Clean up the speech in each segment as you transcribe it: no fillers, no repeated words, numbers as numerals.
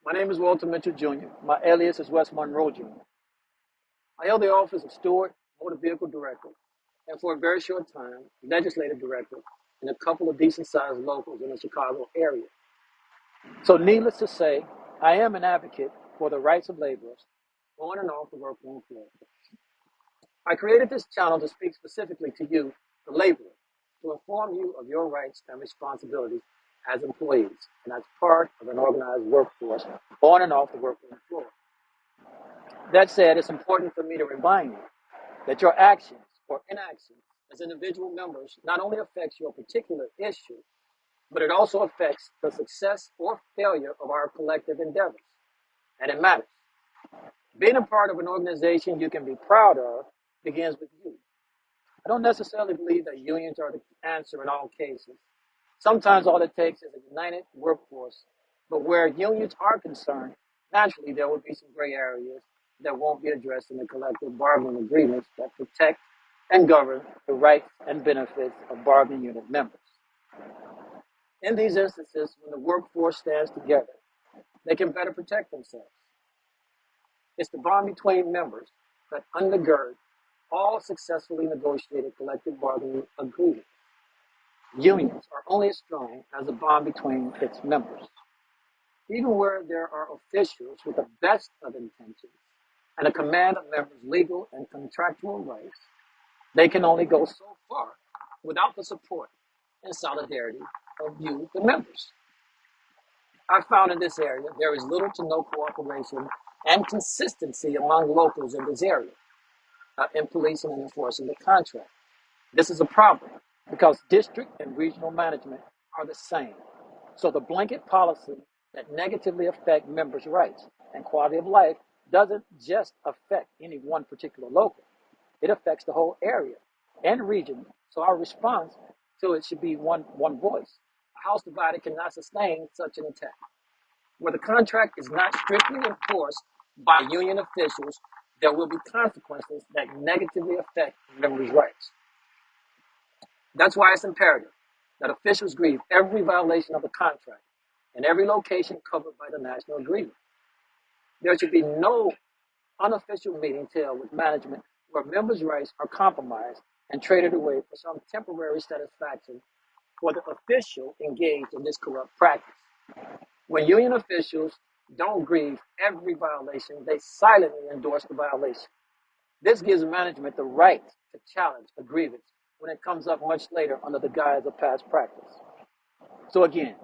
My name is Walter Mitchell Jr. My alias is Wes Monroe Jr. I held the office of Steward, Motor Vehicle Director, and for a very short time, Legislative Director in a couple of decent-sized locals in the Chicago area. So needless to say, I am an advocate for the rights of laborers on and off the workroom floor. I created this channel to speak specifically to you, the laborer, to inform you of your rights and responsibilities as employees and as part of an organized workforce on and off the workroom floor. That said, it's important for me to remind you that your actions or inactions as individual members not only affects your particular issue, but it also affects the success or failure of our collective endeavors. And it matters. Being a part of an organization you can be proud of begins with you. I don't necessarily believe that unions are the answer in all cases. Sometimes all it takes is a united workforce, but where unions are concerned, naturally there will be some gray areas that won't be addressed in the collective bargaining agreements that protect and govern the rights and benefits of bargaining unit members. In these instances, when the workforce stands together, they can better protect themselves. It's the bond between members that undergird all successfully negotiated collective bargaining agreements. Unions are only as strong as the bond between its members. Even where there are officials with the best of intentions and a command of members' legal and contractual rights, they can only go so far without the support and solidarity of you, the members. I found in this area there is little to no cooperation and consistency among locals in this area in policing and enforcing the contract. This is a problem because district and regional management are the same. So the blanket policy that negatively affect members' rights and quality of life doesn't just affect any one particular local. It affects the whole area and region. So our response to it should be one voice. A house divided cannot sustain such an attack. Where the contract is not strictly enforced by union officials, there will be consequences that negatively affect members' rights. That's why it's imperative that officials grieve every violation of the contract in every location covered by the national agreement. There should be no unofficial meeting held with management where members' rights are compromised and traded away for some temporary satisfaction for the official engaged in this corrupt practice. When union officials don't grieve every violation, they silently endorse the violation. This gives management the right to challenge a grievance when it comes up much later under the guise of past practice. So again,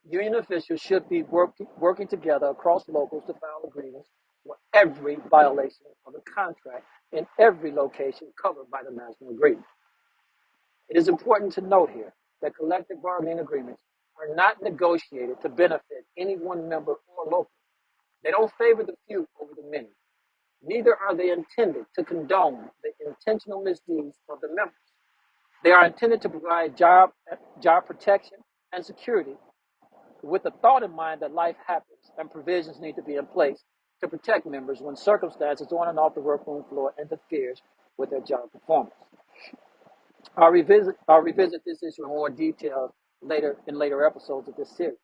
union officials should be working together across locals to file a grievance for every violation of the contract in every location covered by the national agreement. It is important to note here that collective bargaining agreements are not negotiated to benefit any one member or local. They don't favor the few over the many. Neither are they intended to condone the intentional misdeeds of the members. They are intended to provide job protection and security with the thought in mind that life happens and provisions need to be in place to protect members when circumstances on and off the workroom floor interferes with their job performance. I'll revisit this issue in more detail in later episodes of this series.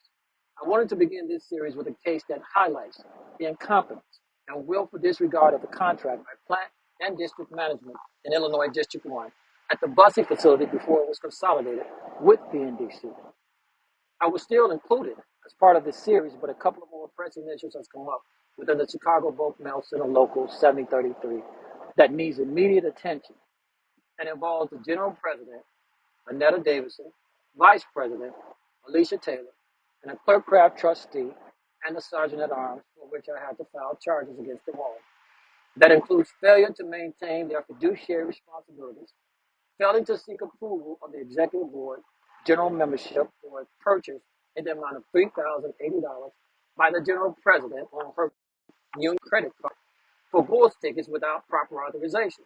I wanted to begin this series with a case that highlights the incompetence and willful disregard of the contract by plant and district management in Illinois District 1 at the busing facility before it was consolidated with BNDC. I was still included as part of this series, but a couple of more pressing issues has come up within the Chicago Bulk Mail Center Local 7033 that needs immediate attention and involves the General President, Annetta Davidson, Vice President, Alicia Taylor, and a Clerk Craft trustee and the Sergeant at Arms for which I had to file charges against them all. That includes failure to maintain their fiduciary responsibilities, failing to seek approval of the Executive Board general membership for a purchase in the amount of $3,080 by the General President on her union credit card for Bulls tickets without proper authorization,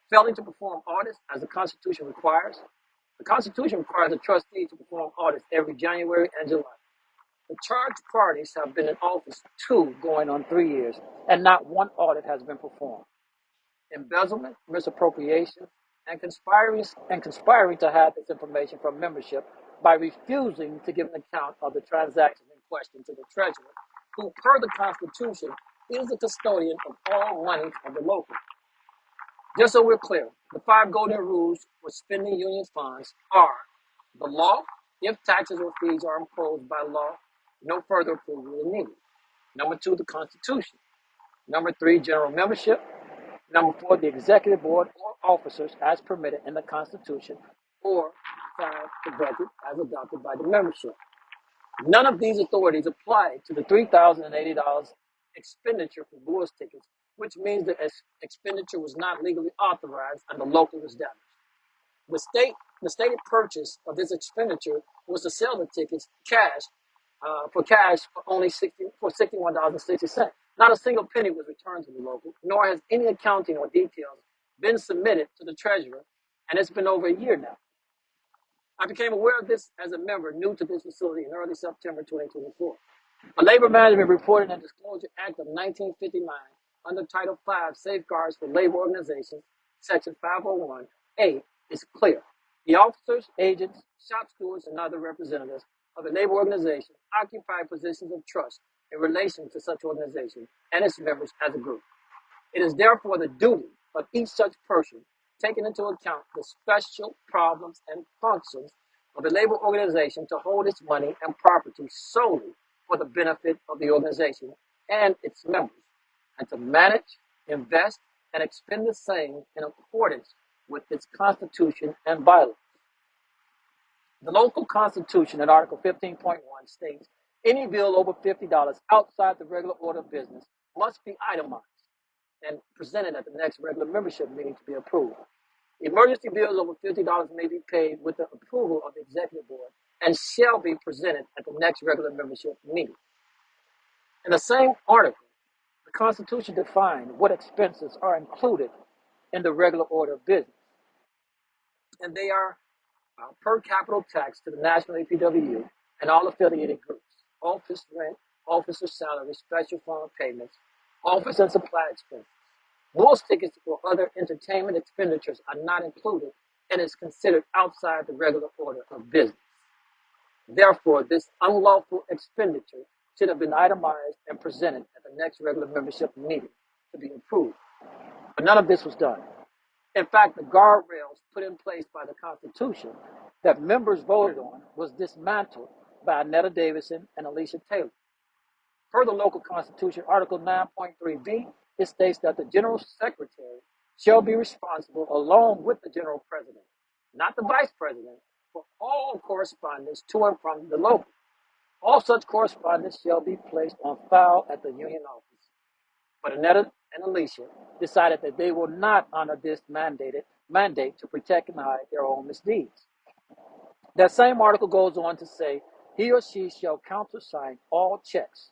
failing to perform audits as the Constitution requires. The Constitution requires a trustee to perform audits every January and July. The charged parties have been in office 2 going on 3 years, and not one audit has been performed. Embezzlement, misappropriation, and conspiring to hide this information from membership by refusing to give an account of the transactions in question to the treasurer, who, per the Constitution, is the custodian of all money of the local. Just so we're clear, the 5 golden rules for spending union funds are: the law, if taxes or fees are imposed by law, no further approval is needed. Number 2, the Constitution. Number 3, general membership. Number 4, the executive board or officers as permitted in the Constitution. Or 5, the budget as adopted by the membership. None of these authorities apply to the $3,080 expenditure for Bulls tickets, which means the expenditure was not legally authorized and the local was damaged. The stated purchase of this expenditure was to sell the tickets for only $61.60. Not a single penny was returned to the local, nor has any accounting or details been submitted to the treasurer, and it's been over a year now. I became aware of this as a member new to this facility in early September 2024. The Labor Management Reporting and Disclosure Act of 1959, under Title V, Safeguards for Labor Organizations, Section 501A, is clear. The officers, agents, shop stewards, and other representatives of a labor organization occupy positions of trust in relation to such organization and its members as a group. It is therefore the duty of each such person, taking into account the special problems and functions of a labor organization, to hold its money and property solely for the benefit of the organization and its members, and to manage, invest, and expend the same in accordance with its constitution and bylaws. The local constitution in Article 15.1 states any bill over $50 outside the regular order of business must be itemized and presented at the next regular membership meeting to be approved. Emergency bills over $50 may be paid with the approval of the executive board and shall be presented at the next regular membership meeting. In the same article, the Constitution defined what expenses are included in the regular order of business, and they are per capita tax to the national APWU and all affiliated groups, office rent, officer salary, special fund payments, office and supply expenses. Most tickets or other entertainment expenditures are not included and is considered outside the regular order of business. Therefore, this unlawful expenditure should have been itemized and presented at the next regular membership meeting to be approved. But none of this was done. In fact, the guardrails put in place by the Constitution that members voted on was dismantled by Annetta Davison and Alicia Taylor. Per the local Constitution, Article 9.3b, it states that the General Secretary shall be responsible, along with the General President, not the Vice President, for all correspondence to and from the local. All such correspondence shall be placed on file at the union office. But Annetta and Alicia decided that they will not honor this mandate to protect and hide their own misdeeds. That same article goes on to say, he or she shall countersign all checks.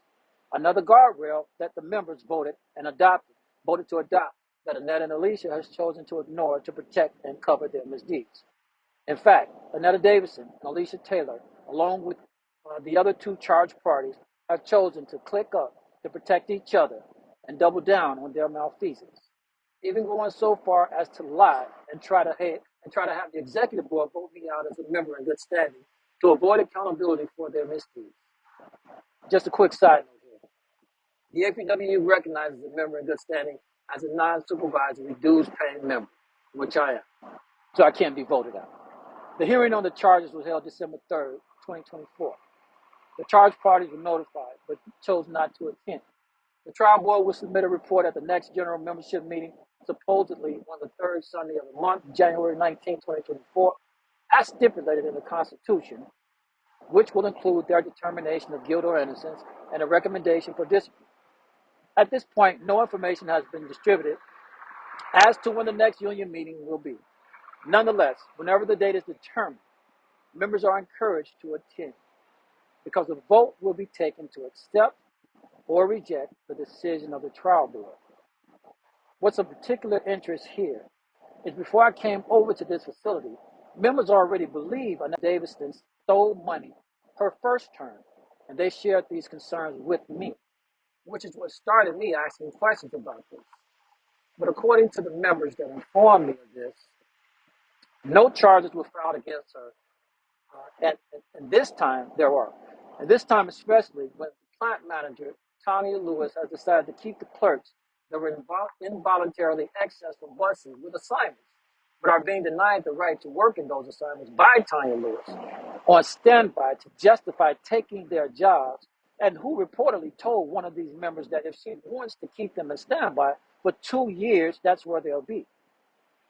Another guardrail that the members voted to adopt, that Annetta and Alicia has chosen to ignore to protect and cover their misdeeds. In fact, Annetta Davison and Alicia Taylor, along with the other 2 charged parties, have chosen to click up to protect each other and double down on their malfeasance, even going so far as to lie and try to have the executive board vote me out as a member in good standing to avoid accountability for their misdeeds. Just a quick side note here. The APWU recognizes a member in good standing as a non-supervisory dues-paying member, which I am, so I can't be voted out. The hearing on the charges was held December 3rd, 2024. The charged parties were notified, but chose not to attend. The trial board will submit a report at the next general membership meeting, supposedly on the 3rd Sunday of the month, January 19, 2024, as stipulated in the Constitution, which will include their determination of guilt or innocence and a recommendation for discipline. At this point, no information has been distributed as to when the next union meeting will be. Nonetheless, whenever the date is determined, members are encouraged to attend, because a vote will be taken to accept or reject the decision of the trial board. What's of particular interest here is before I came over to this facility, members already believe Annette Davison stole money her first term, and they shared these concerns with me, which is what started me asking questions about this. But according to the members that informed me of this, no charges were filed against her, and this time there were. And this time especially when the plant manager, Tanya Lewis, has decided to keep the clerks that were involuntarily accessed from buses with assignments, but are being denied the right to work in those assignments by Tanya Lewis on standby to justify taking their jobs, and who reportedly told one of these members that if she wants to keep them in standby for 2 years, that's where they'll be.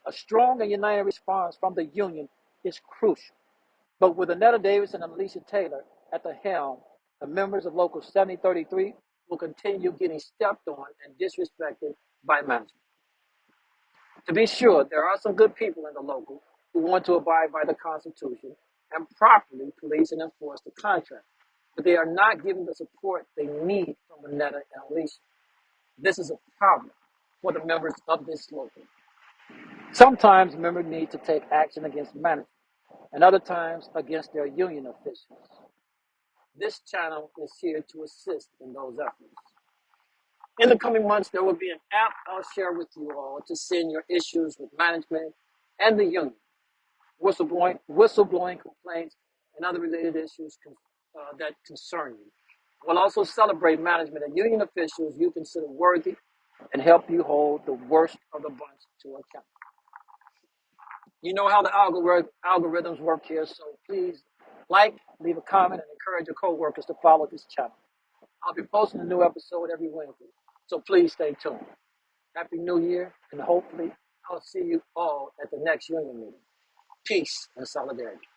A strong and united response from the union is crucial. But with Annetta Davis and Alicia Taylor at the helm, the members of Local 7033 will continue getting stepped on and disrespected by management. To be sure, there are some good people in the local who want to abide by the Constitution and properly police and enforce the contract, but they are not given the support they need from Annetta and Alicia. This is a problem for the members of this local. Sometimes members need to take action against management, and other times against their union officials. This channel is here to assist in those efforts. In the coming months, there will be an app I'll share with you all to send your issues with management and the union, whistleblowing complaints, and other related issues that concern you. We'll also celebrate management and union officials you consider worthy and help you hold the worst of the bunch to account. You know how the algorithms work here, so please leave a comment, and encourage your coworkers to follow this channel. I'll be posting a new episode every Wednesday, so please stay tuned. Happy New Year, and hopefully I'll see you all at the next union meeting. Peace and solidarity.